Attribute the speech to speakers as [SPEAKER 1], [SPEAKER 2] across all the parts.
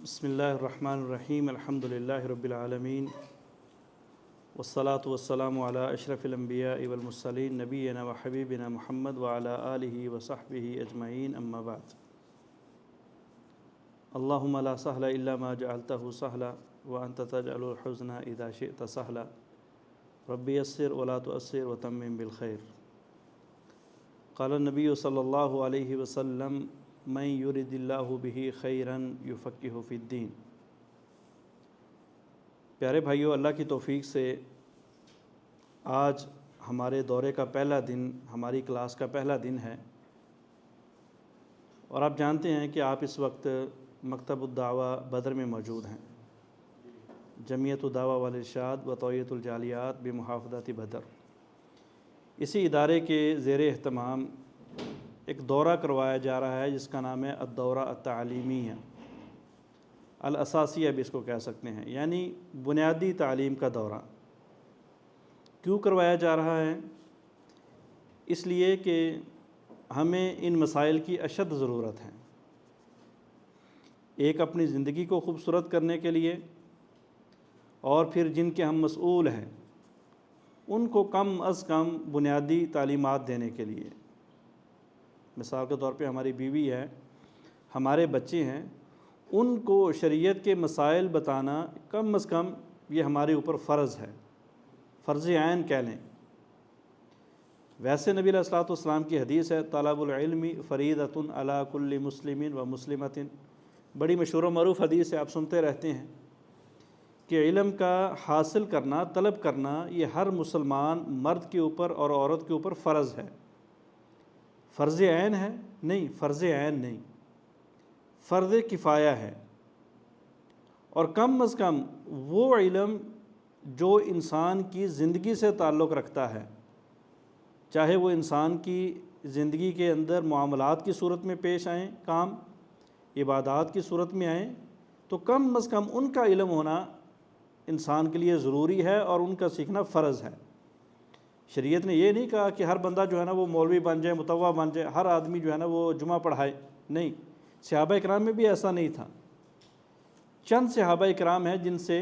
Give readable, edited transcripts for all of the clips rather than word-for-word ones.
[SPEAKER 1] बिस्मिल्लाहिर्रहमानिर्रहीम अल्हम्दुलिल्लाहि रब्बिल आलमीन वस्सलातु वस्सलामु अला अशरफिल अंबिया वल मुरसलीन नबियना व हबीबिना मुहम्मद व अला आलिहि व सहबिहि अजमईन अम्मा बाद। अल्लाहुम्मा ला सहला इल्ला मा जअलतहु सहला व अंत तजअलुल हुज़्ना इज़ा शिअता सहला रब्बि यस्सिर व ला तुअस्सिर व तम्मिम बिल खैर। क़ाल नबी सल्लल्लाहु अलैहि वसल्लम मैं युरिदिल्लाहु बिही खैरन युफ़क्किहु फ़िद्दीन। प्यारे भाइयों, अल्लाह की तौफ़ीक़ से आज हमारे दौरे का पहला दिन, हमारी क्लास का पहला दिन है और आप जानते हैं कि आप इस वक्त मकतबुद दावा बदर में मौजूद हैं। जमीयतुद दावा वल इरशाद व तौयतुल जालियात बिमुहाफ़ज़ाति बदर, इसी इदारे के ज़ेर एहतमाम एक दौरा करवाया जा रहा है जिसका नाम है अद-दौरा अत-तालीमिया अल-असासिया भी इसको कह सकते हैं, यानी बुनियादी तालीम का दौरा। क्यों करवाया जा रहा है? इसलिए कि हमें इन मसाइल की अशद ज़रूरत है। एक अपनी ज़िंदगी को खूबसूरत करने के लिए और फिर जिनके हम मसऊल हैं उनको कम अज़ कम बुनियादी तालीमात देने के लिए। मिसाल के तौर पे हमारी बीवी है, हमारे बच्चे हैं, उनको शरीयत के मसाइल बताना कम अज़ कम ये हमारे ऊपर फ़र्ज़ है, फ़र्ज़ ऐन कह लें। वैसे नबी अलैहिस्सलातु वस्सलाम की हदीस है, तलबुल इल्मी फ़रीदतुन अला कुल्ली मुस्लिमिन व मुस्लिमतिन। बड़ी मशहूर व मरूफ़ हदीस है, आप सुनते रहते हैं कि इल्म का हासिल करना, तलब करना ये हर मुसलमान मर्द के ऊपर और औरत के ऊपर फ़र्ज़ है। फ़र्ज़ ऐन है? नहीं, फ़र्ज़ ऐन नहीं, फ़र्ज़ किफ़ाया है। और कम अज़ कम वो इल्म जो इंसान की ज़िंदगी से ताल्लुक़ रखता है, चाहे वो इंसान की ज़िंदगी के अंदर मुआमलात की सूरत में पेश आएँ, काम इबादात की सूरत में आएँ, तो कम अज़ कम उनका इल्म होना इंसान के लिए ज़रूरी है और उनका सीखना फ़र्ज़ है। शरीयत ने ये नहीं कहा कि हर बंदा जो है ना वो मौलवी बन जाए, मुतव्वा बन जाए, हर आदमी जो है ना वो जुमा पढ़ाए। नहीं, सहाबा इकराम में भी ऐसा नहीं था। चंद सहाबा इकराम हैं जिनसे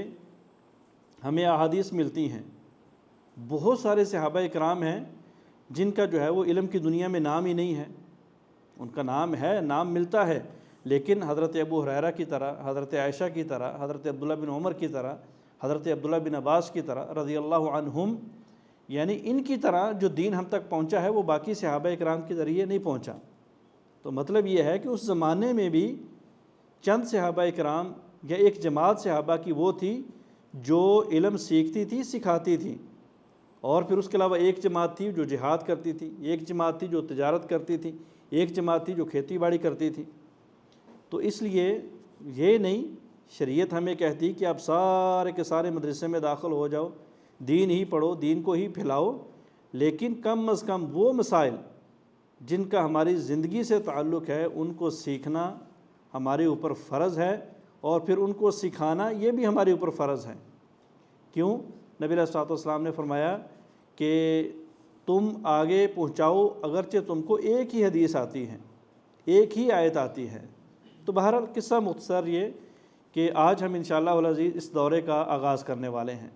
[SPEAKER 1] हमें अहादीस मिलती हैं। बहुत सारे सहाबा इकराम हैं जिनका जो है वो इल्म की दुनिया में नाम ही नहीं है। उनका नाम है, नाम मिलता है, लेकिन हज़रत अबू हुरैरा की तरह, हज़रत आयशा की तरह, हज़रत अब्दुल्ला बिन उमर की तरह, हज़रत अब्दुल्ला बिन अब्बास की तरह रज़ियल्लाहु अन्हुम, यानी इनकी तरह जो दीन हम तक पहुंचा है वो बाकी सहाबा इकराम के ज़रिए नहीं पहुंचा। तो मतलब ये है कि उस ज़माने में भी चंद सहाबा इकराम या एक जमात सहाबा की वो थी जो इल्म सीखती थी, सिखाती थी, और फिर उसके अलावा एक जमात थी जो जिहाद करती थी, एक जमात थी जो तिजारत करती थी, एक जमात थी जो खेती बाड़ी करती थी। तो इसलिए ये नहीं, शरीयत हमें कहती कि आप सारे के सारे मदरसे में दाखिल हो जाओ, दीन ही पढ़ो, दीन को ही फैलाओ, लेकिन कम अज़ कम वो मसाइल जिनका हमारी ज़िंदगी से ताल्लुक़ है उनको सीखना हमारे ऊपर फ़र्ज़ है और फिर उनको सिखाना ये भी हमारे ऊपर फ़र्ज़ है। क्यों? नबी अलैहिस्सलातु वस्सलाम ने फरमाया कि तुम आगे पहुँचाओ, अगरचे तुमको एक ही हदीस आती है, एक ही आयत आती है। तो बहरहाल किस्सा मुख्तसर ये कि आज हम इंशाअल्लाह वल अज़ीज़ इस दौरे का आगाज़ करने वाले हैं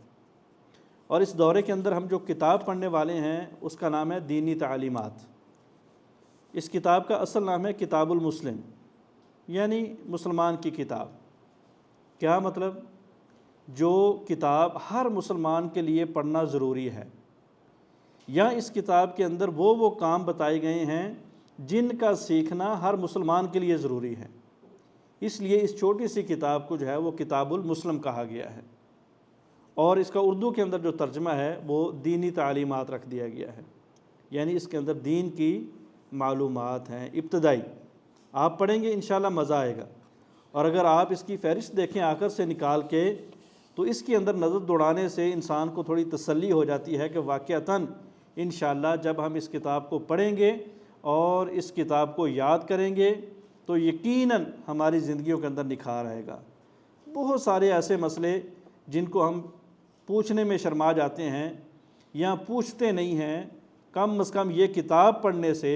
[SPEAKER 1] और इस दौरे के अंदर हम जो किताब पढ़ने वाले हैं उसका नाम है दीनी तालीमात। इस किताब का असल नाम है किताबुल मुस्लिम, यानी मुसलमान की किताब। क्या मतलब? जो किताब हर मुसलमान के लिए पढ़ना ज़रूरी है, या इस किताब के अंदर वो काम बताए गए हैं जिनका सीखना हर मुसलमान के लिए ज़रूरी है। इसलिए इस छोटी सी किताब को जो है वो किताबुल मुस्लिम कहा गया है और इसका उर्दू के अंदर जो तर्जमा है वो दीनी तालीमात रख दिया गया है। यानी इसके अंदर दीन की मालूमात हैं इब्तदाई। आप पढ़ेंगे इंशाल्लाह मज़ा आएगा। और अगर आप इसकी फ़हरिस्त देखें आखिर से निकाल के, तो इसके अंदर नज़र दौड़ाने से इंसान को थोड़ी तसल्ली हो जाती है कि वाक़अतन इंशाल्लाह जब हम इस किताब को पढ़ेंगे और इस किताब को याद करेंगे तो यकीनन हमारी ज़िंदगियों के अंदर निखार आएगा। बहुत सारे ऐसे मसले जिनको हम पूछने में शर्मा जाते हैं या पूछते नहीं हैं, कम अज़ कम ये किताब पढ़ने से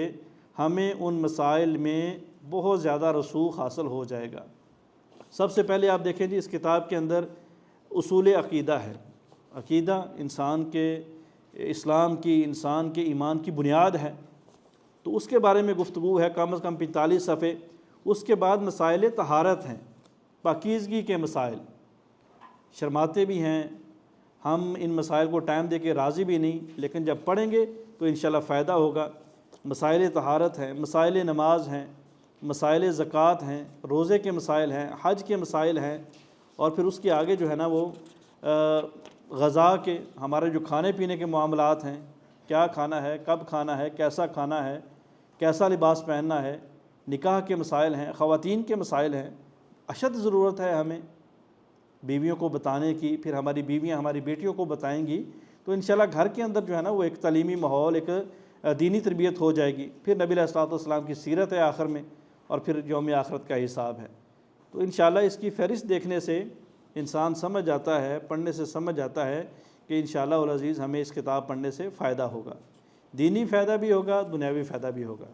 [SPEAKER 1] हमें उन मसाइल में बहुत ज़्यादा रसूख हासिल हो जाएगा। سب سے پہلے آپ دیکھیں جی اس کتاب کے اندر اصول عقیدہ ہے۔ عقیدہ انسان کے اسلام کی، انسان کے ایمان کی بنیاد ہے، تو اس کے بارے میں گفتگو ہے کم از کم 45 صفحے۔ اس کے بعد مسائل طہارت ہیں، پاکیزگی کے مسائل، شرماتے بھی ہیں ہم ان مسائل کو ٹائم دے کے راضی بھی نہیں، لیکن جب پڑھیں گے تو انشاءاللہ فائدہ ہوگا۔ مسائل طہارت ہیں، مسائل نماز ہیں، مسائل زکوٰۃ ہیں، روزے کے مسائل ہیں، حج کے مسائل ہیں، اور پھر اس کے آگے جو ہے نا وہ غذا کے، ہمارے جو کھانے پینے کے معاملات ہیں، کیا کھانا ہے، کب کھانا ہے، کیسا کھانا ہے، کیسا لباس پہننا ہے، نکاح کے مسائل ہیں، خواتین کے مسائل ہیں۔ اشد ضرورت ہے ہمیں بیویوں کو بتانے کی، پھر ہماری بیویاں ہماری بیٹیوں کو بتائیں گی تو انشاءاللہ گھر کے اندر جو ہے نا وہ ایک تعلیمی ماحول، ایک دینی تربیت ہو جائے گی۔ پھر نبی علیہ الصلوۃ والسلام کی سیرت ہے آخر میں، اور پھر یوم آخرت کا حساب ہے۔ تو انشاءاللہ اس کی فہرست دیکھنے سے انسان سمجھ جاتا ہے، پڑھنے سے سمجھ جاتا ہے کہ انشاءاللہ العزیز ہمیں اس کتاب پڑھنے سے فائدہ ہوگا، دینی فائدہ بھی ہوگا، دنیاوی فائدہ بھی ہوگا۔